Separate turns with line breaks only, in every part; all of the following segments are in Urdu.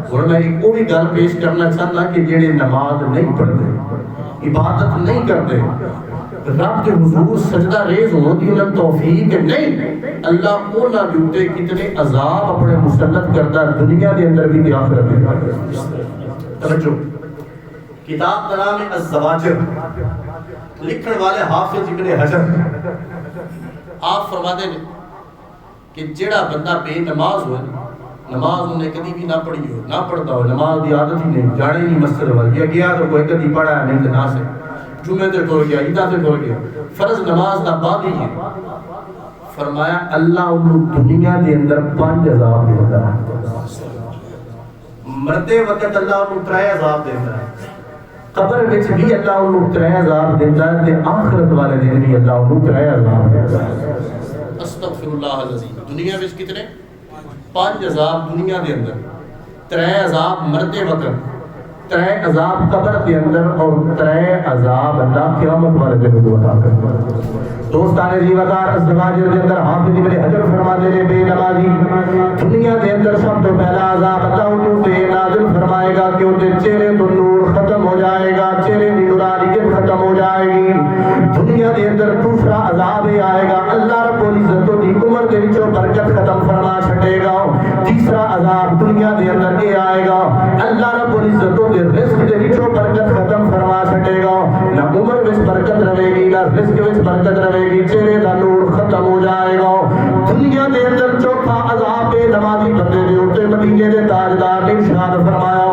اور میں ایک وہ بھی گل پیش کرنا چاہتا کہ جڑے نماز نہیں پڑھتے، عبادت نہیں کرتے، رب کے حضور سجدہ ریز ہوں دی انہوں توفیق نہیں، اللہ اونا جوتے کتنے عذاب اپنے مسلط کرتا دنیا کے اندر بھی آخرت میں۔ توجہ، کتاب کا نام ہے الزواجر، لکھن والے حافظ ابن حجر۔ آپ فرماتے ہیں کہ جڑا بندہ بے نماز ہوئے، نماز انہیں کدی بھی نہ پڑھی ہو، نہ پڑھتا ہو، نماز دی عادت ہی نہیں، جانے نہیں مسجد والی، یا گیا تو کوئی کدی پڑھا ہے نہیں تو نہ سے جمعے تے ٹر گیا، عیدہ تے ٹر گیا، فرض نماز دا بعد ہی ہے۔ فرمایا اللہ انہوں دنیا دے اندر 5 عذاب دیتا ہے، مرتے وقت اللہ انہوں 3 عذاب دیتا ہے، قبر وچ بھی اللہ انہوں 3 عذاب دیتا ہے، تے آخرت والے دن بھی اللہ انہوں 3 عذاب دیتا ہے۔ استغفر اللہ العظیم۔ دنیا وچ کتنے؟ 5 عذاب دنیا دے اندر، 3 عذاب مرتے وقت، 3 عذاب قبر کے اندر، اور 3 عذاب اللہ قیامت والے دن کو عطا کرتا ہے۔ دوستان جی وقار الزواجر کے اندر حافظ ابن حجر فرماتے ہیں بے نمازی دنیا کے اندر سب تو پہلا عذاب اللہ انہوں سے نازل فرمائے گا کہ ان کے چہرے تو نور ختم ہو جائے گا، چہرے کی نورانیت ختم ہو جائے گی۔ دنیا کے اندر دوسرا عذاب یہ آئے گا، اللہ رب العزت دی عمر کے وچوں برکت ختم فرما چھٹے گا۔ تیسرا عذاب دنیا کے اندر یہ آئے گا، اللہ رب العزت دے رزق دے وچوں برکت ختم فرما چھٹے گا، نہ عمر وچ برکت رہے گی نہ رزق وچ برکت رہے گی، چہرے دا نور ختم ہو جائے گا۔ دنیا کے اندر چوتھا عذاب بے نمازی بندے دے اوتے مدینے دے تاجدار نے ارشاد فرمایا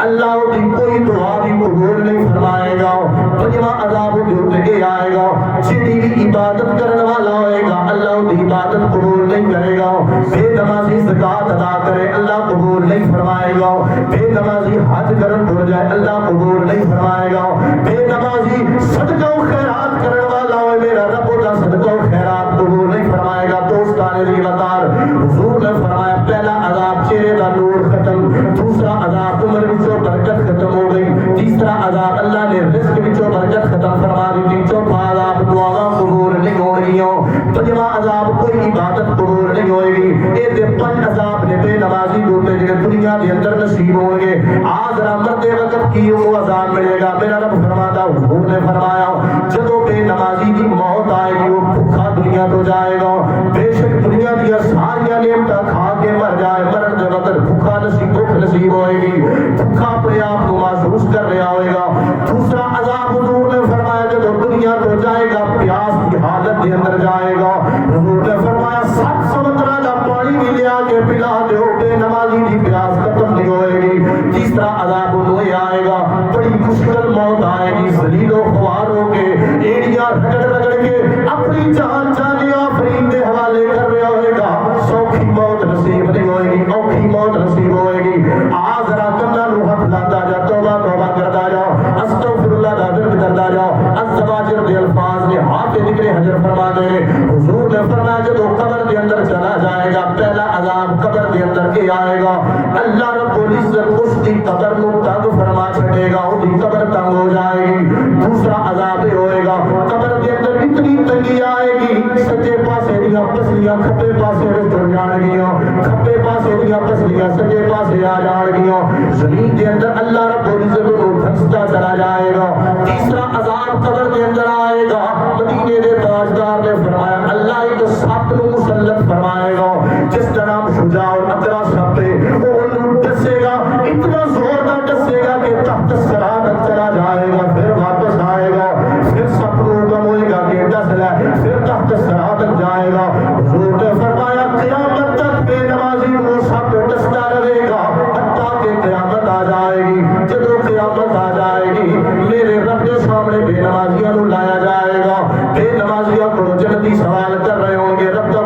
اللہ دی کوئی دعا بھی قبول نہیں فرمائے گا۔ پنجواں عذاب دے اوتے یہ آئے گا جڑی بھی عبادت کرنے والا ہوئے گا اللہ دی عبادت قبول نہیں کرے گا۔ بے نمازی زکات ادا کرے اللہ قبول نہیں فرمائے گا، بے نمازی حج کرن بھول جائے اللہ قبول نہیں فرمائے گا، بے نمازی صدقہ و خیرات کرنے والا ہوئے میرا رب دا صدقہ و خیرات قبول نہیں فرمائے گا۔ دوستان دی وقار حضور نے فرمایا پہلا عذاب چہرے دا نور ختم، دوسرا عذاب عمر وچوں برکت ختم ہو گئی، تیسرا عذاب اللہ نے رزق وچوں برکت ختم فرما دی، چوتھا عذاب دعاواں قبول نہیں ہو رہیاں، پنجواں عذاب کوئی عبادت قبول نہیں ہوئے گی۔ اے دے 5 عذاب نے بے نمازی دوتے جڑے دنیا دے اندر نصیب ہوں گے۔ آج مرتے وقت کی وہ عذاب ملے گا، میرا رب فرماتا حضور نے فرمایا جدو بے نمازی دی موت آئے گی وہ بھوکا دنیا تو جائے گا، بے شک دنیا دیا ساریا نعمتاں کھا کے مر جائے، مرن دے وقت بھوکا نصیب ہوئے گی، بھوکا اپنے آپ کو محسوس کر رہا ہوئے گا۔ دوسرا عذاب حضور نے فرمایا جدو دنیا تو جائے گا پیاس کی حالت دے اندر جائے گا، حضور نے فرمایا 7 سمندراں دا پانی بھی لیا کے پلا دو، بے نمازی دی پیاس ختم نہیں ہوئے گی۔ تیسرا عذاب انہیں آئے گا بڑی مشکل موت آئے گی، ذلیل و خوار ہو کے ایڑیاں رگڑ کے اپنی جان جانی آفرین دے حوالے کر رہا ہوئے گا، سوکھی موت نصیب نہیں ہوئے گی، اوکھی موت نصیب ہوئے گی۔ آج ذرا کندہ نو ہاتھ لاتا جا، توبہ توبہ کرتا جاؤ، استغفر اللہ دا ذکر کرتا جاؤ۔ الزواجر دے الفاظ نے حافظ ابن حجر فرما دے حضور نے فرمایا جدو قبر دے اندر چلا جائے گا پہلا عذاب قبر دے اندر کے آئے گا، اللہ رب العزت اس دی قبر کو تنگ فرما چھٹے گا، اس دی قبر تنگ ہو جائے گی۔ دوسرا عذاب ہوئے گا قبر کے اندر اتنی تنگی آئے گی سجے پاسے دیا پسلیاں کھبے پاسے ٹر جان گیاں، کھبے پاسے دیا پسلیاں سجے پاسے آ جان گیاں، زمین کے اندر اللہ رب العزت کو دھنستا چلا جائے گا۔ تیسرا عذاب قبر کے اندر آئے گا، مدینے دے تاجدار نے فرمایا اللہ ایک سپ کو مسلط فرمائے گا جس کا نام شجاع الاقرا سپ ہے، وہ انہوں ڈسے گا، اتنا زور نہ ڈسے گا کہ تحت سرات چلا جائے گا، پھر واپس آئے گا، پھر سپ کو حکم ہوئے گا کہ ڈس لے، پھر تحت سرات جائے گا۔ حضور نے فرمایا قیامت تک بے نمازی وہ سپ ڈستا رہے گا حتیٰ کہ قیامت آ جائے گی۔ جدو قیامت آ جائے گی میرے رب کے سامنے بے نمازیوں کو لایا جائے گا، بے نمازیوں کو جنتی سوال کر رہے ہوں گے رب کا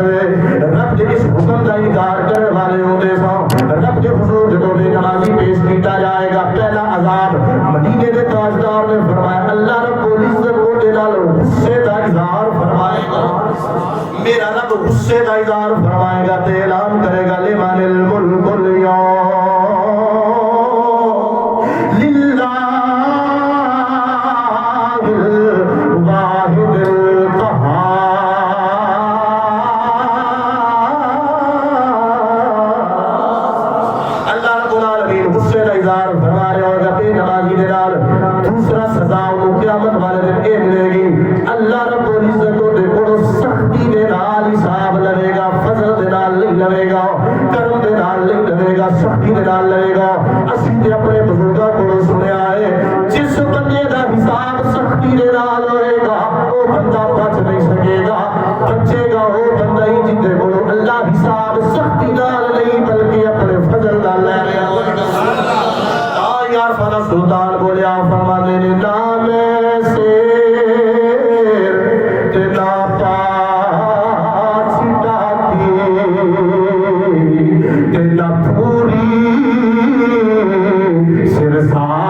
کرے رب دے اس حکم کا انکار کرنے والے ہوتے سن رب دے حضور جدوں بے نمازی پیش کیتا جائے گا پہلا عذاب مدینے دے تاجدار نے فرمایا اللہ رب العزت وہ دے نال غصے دا اظہار فرمائے گا میرا رب غصے دا اظہار فرمائے گا تے اعلان کرے گا لمن الملک اليوم سلطان بولیا فرمانے نے نام سیر تینا پاچ ڈاکی تینا پوری سرسائی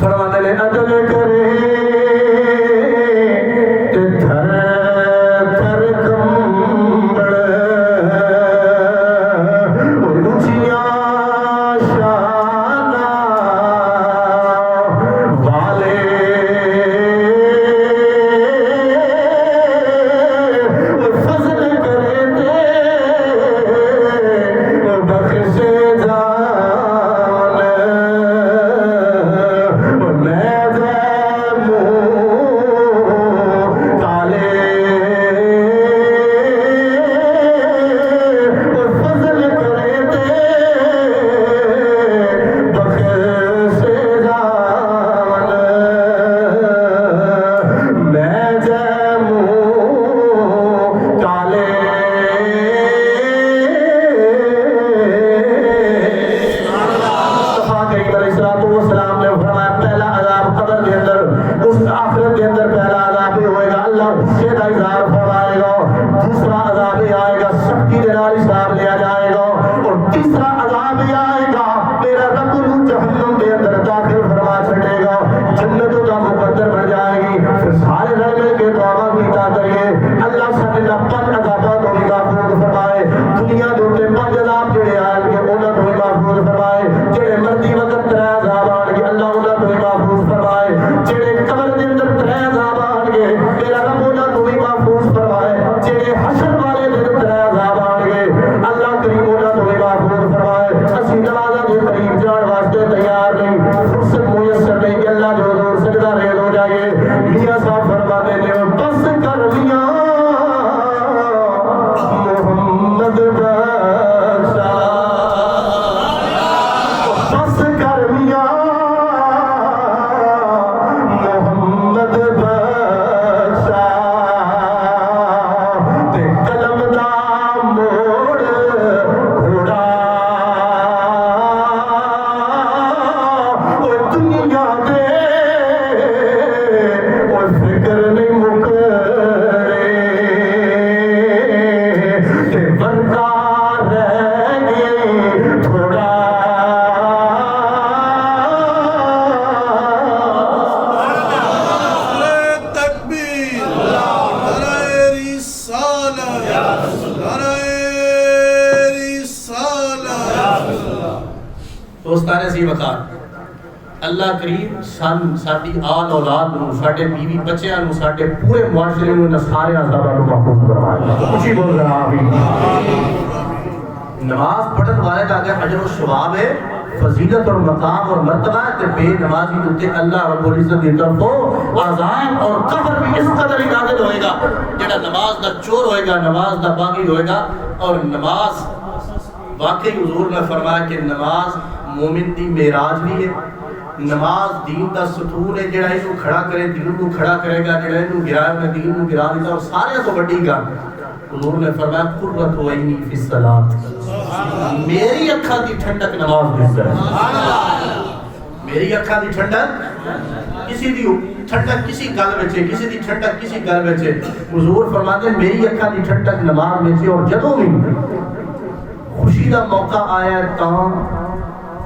فرمانے نے عدل کرے تے تھر تھر کمبڑ اونچیاں شاناں والے فضل کرے تے بخشے جان دوستانے سی وقار اللہ کریم ساڈی آل اولاد نو ساڈے بیوی بچیاں نو ساڈے پورے معاشرے نو سارے عذاباں تو محفوظ فرمائے خوشی بول رہا آمین نماز پڑھن والے دا اگر اجر و ثواب ہے فضیلت اور مقام اور مرتبہ تے بے نمازی تے اللہ رب العزت دی طرفوں عذاب اور قہر بھی اس قدر ہی نازل ہوئے گا جڑا نماز دا چور ہوئے گا نماز دا باغی ہوئے گا اور نماز واقعی حضور نے فرمایا کہ نماز مومن دی معراج بھی ہے نماز دین دا ستون ہے جڑا اس کو کھڑا کرے دین کو کھڑا کرے گا جڑا اس کو گرایا میں دین کو گرا دیتا اور سارے تو بڑی گا حضور نے فرمایا قرۃ عینی فی الصلاۃ میری اکھاں دی ٹھنڈک نماز وچ ہے میری اکھاں دی ٹھنڈک کسی دی ٹھنڈک کسی گل وچ ہے کسی دی ٹھنڈک کسی گل وچ ہے حضور فرماتے ہیں میری اکھاں دی ٹھنڈک نماز وچ ہے اور جدوں بھی خوشی دا موقع آیا ہے تاں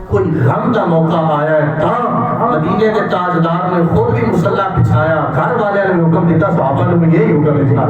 کوئی غم دا موقع آیا ہے تاں مدینے کے تاجدار نے خود بھی مصلی بچھایا گھر والے نے حکم دیتا صحابہ نے یہی حکم دیا